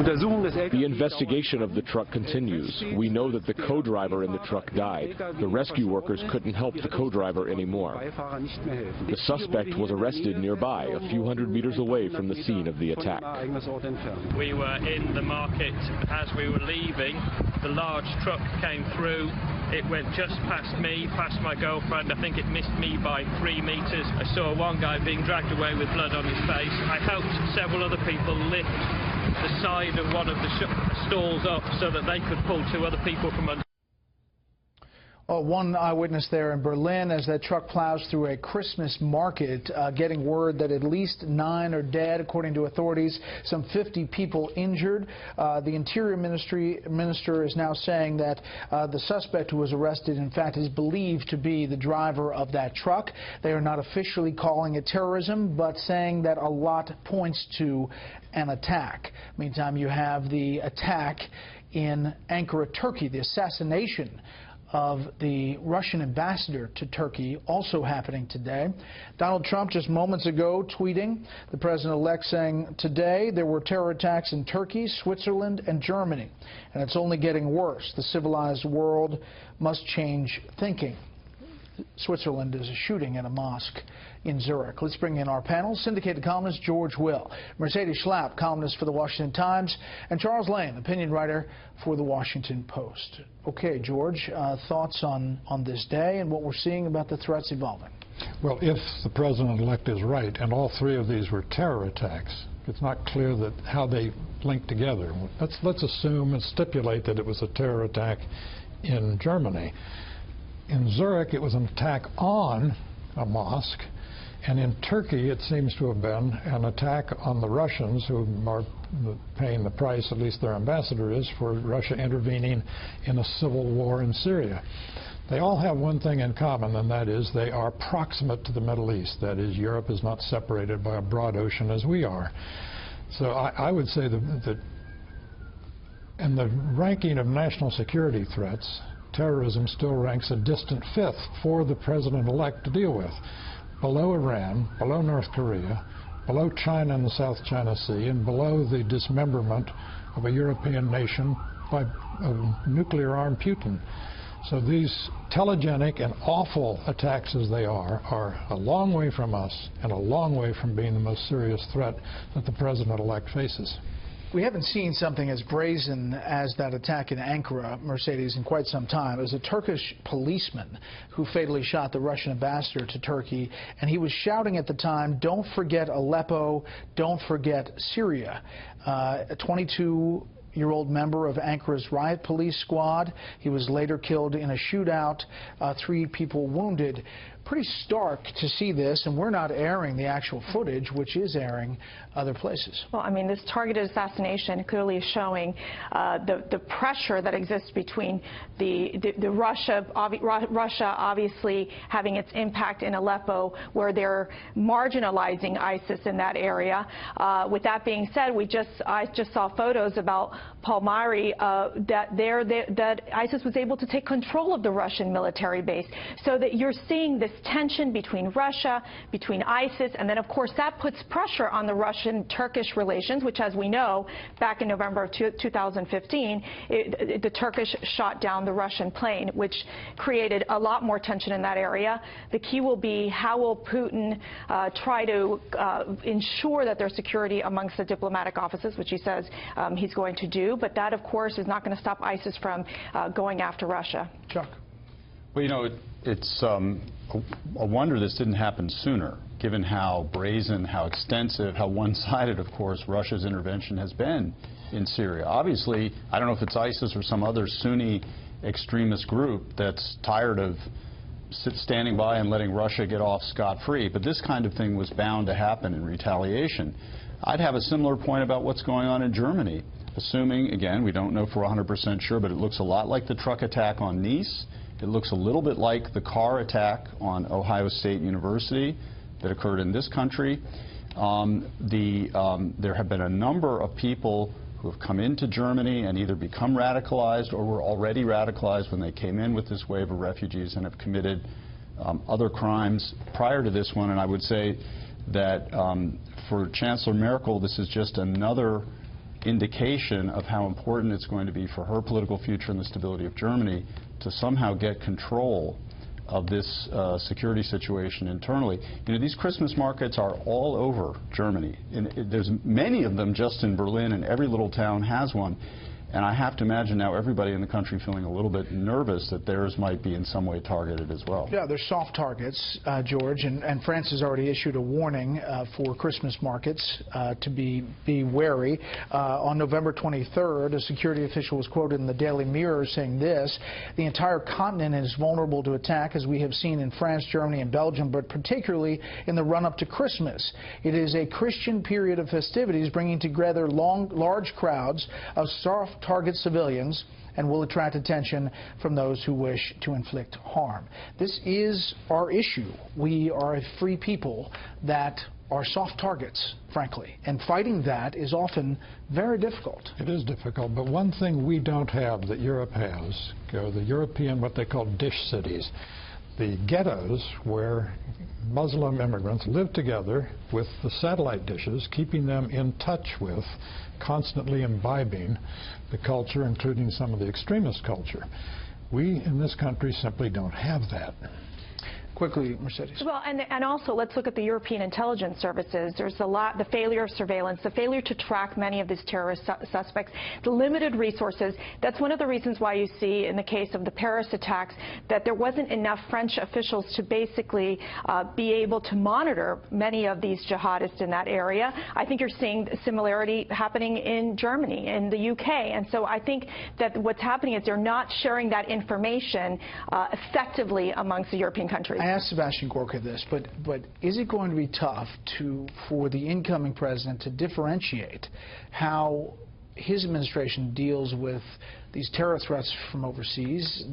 The investigation of the truck continues. We know that the co-driver in the truck died. The rescue workers couldn't help the co-driver anymore. The suspect was arrested nearby, a few hundred meters away from the scene of the attack. We were in the market as we were leaving. The large truck came through. It went just past me, past my girlfriend. I think it missed me by 3 meters. I saw one guy being dragged away with blood on his face. I helped several other people lift the side of one of the stalls up so that they could pull 2 other people from under. One eyewitness there in Berlin as that truck plows through a Christmas market, getting word that at least 9 are dead, according to authorities, some 50 people injured. The Interior Minister is now saying that the suspect who was arrested, in fact, is believed to be the driver of that truck. They are not officially calling it terrorism, but saying that a lot points to an attack. Meantime, you have the attack in Ankara, Turkey, the assassination of the Russian ambassador to Turkey, also happening today. Donald Trump just moments ago tweeting, the president-elect saying, today there were terror attacks in Turkey, Switzerland, and Germany, and it's only getting worse. The civilized world must change thinking. Switzerland is a shooting at a mosque in Zurich. Let's bring in our panel. Syndicated columnist George Will, Mercedes Schlapp, columnist for the Washington Times, and Charles Lane, opinion writer for the Washington Post. Okay, George, thoughts on this day and what we're seeing about the threats evolving? Well, if the president-elect is right, and all 3 of these were terror attacks, it's not clear that how they link together. Let's assume and stipulate that it was a terror attack in Germany. In Zurich, it was an attack on a mosque, and in Turkey, it seems to have been an attack on the Russians, who are paying the price, at least their ambassador is, for Russia intervening in a civil war in Syria. They all have one thing in common, and that is they are proximate to the Middle East. That is, Europe is not separated by a broad ocean as we are. So I would say that in the ranking of national security threats, terrorism still ranks a distant 5th for the president-elect to deal with, below Iran, below North Korea, below China and the South China Sea, and below the dismemberment of a European nation by nuclear-armed Putin. So these telegenic and awful attacks as they are a long way from us and a long way from being the most serious threat that the president-elect faces. We haven't seen something as brazen as that attack in Ankara, Mercedes, in quite some time. It was a Turkish policeman who fatally shot the Russian ambassador to Turkey, and he was shouting at the time, "Don't forget Aleppo, don't forget Syria." A 22-year-old member of Ankara's riot police squad. He was later killed in a shootout, 3 people wounded. Pretty stark to see this, and we're not airing the actual footage, which is airing other places. Well, I mean, this targeted assassination clearly is showing the pressure that exists between the Russia obviously having its impact in Aleppo, where they're marginalizing ISIS in that area. With that being said, I just saw photos about Palmyra that ISIS was able to take control of the Russian military base, so that you're seeing this tension between Russia, between ISIS, and then, of course, that puts pressure on the Russian-Turkish relations, which, as we know, back in November of 2015, the Turkish shot down the Russian plane, which created a lot more tension in that area. The key will be how will Putin try to ensure that there's security amongst the diplomatic offices, which he says he's going to do, but that, of course, is not going to stop ISIS from going after Russia. Chuck. Well, you know, it's a wonder this didn't happen sooner, given how brazen, how extensive, how one-sided, of course, Russia's intervention has been in Syria. Obviously, I don't know if it's ISIS or some other Sunni extremist group that's tired of standing by and letting Russia get off scot-free, but this kind of thing was bound to happen in retaliation. I'd have a similar point about what's going on in Germany, assuming, again, we don't know for 100% sure, but it looks a lot like the truck attack on Nice. It looks a little bit like the car attack on Ohio State University that occurred in this country. There have been a number of people who have come into Germany and either become radicalized or were already radicalized when they came in with this wave of refugees and have committed other crimes prior to this one. And I would say that for Chancellor Merkel, this is just another indication of how important it's going to be for her political future and the stability of Germany to somehow get control of this security situation internally. You know, these Christmas markets are all over Germany. And there's many of them just in Berlin, and every little town has one. And I have to imagine now everybody in the country feeling a little bit nervous that theirs might be in some way targeted as well. Yeah, they're soft targets, George, and France has already issued a warning for Christmas markets to be wary. On November 23rd, a security official was quoted in the Daily Mirror saying this: the entire continent is vulnerable to attack, as we have seen in France, Germany, and Belgium, but particularly in the run-up to Christmas. It is a Christian period of festivities, bringing together large crowds of soft target civilians, and will attract attention from those who wish to inflict harm. This is our issue. We are a free people that are soft targets, frankly, and fighting that is often very difficult. It is difficult, but one thing we don't have that Europe has, the European, what they call dish cities, the ghettos where Muslim immigrants live together with the satellite dishes, keeping them in touch with, constantly imbibing the culture, including some of the extremist culture. We in this country simply don't have that. Quickly, Mercedes. Well, and also let's look at the European intelligence services. There's a lot, the failure of surveillance, the failure to track many of these terrorist suspects, the limited resources. That's one of the reasons why you see in the case of the Paris attacks that there wasn't enough French officials to basically be able to monitor many of these jihadists in that area. I think you're seeing similarity happening in Germany, in the UK. And so I think that what's happening is they're not sharing that information effectively amongst the European countries. I asked Sebastian Gorka this, but is it going to be tough for the incoming president to differentiate how his administration deals with these terror threats from overseas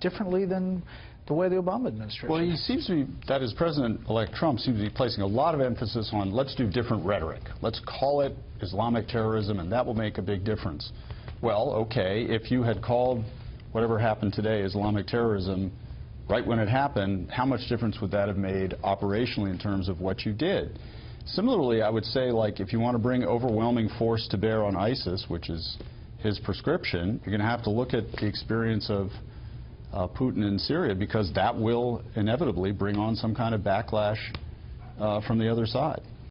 differently than the way the Obama administration? Well, he seems to be, that is, President-elect Trump seems to be placing a lot of emphasis on let's do different rhetoric. Let's call it Islamic terrorism, and that will make a big difference. Well, okay, if you had called whatever happened today Islamic terrorism right when it happened, how much difference would that have made operationally in terms of what you did? Similarly, I would say, like, if you want to bring overwhelming force to bear on ISIS, which is his prescription, you're going to have to look at the experience of Putin in Syria, because that will inevitably bring on some kind of backlash from the other side.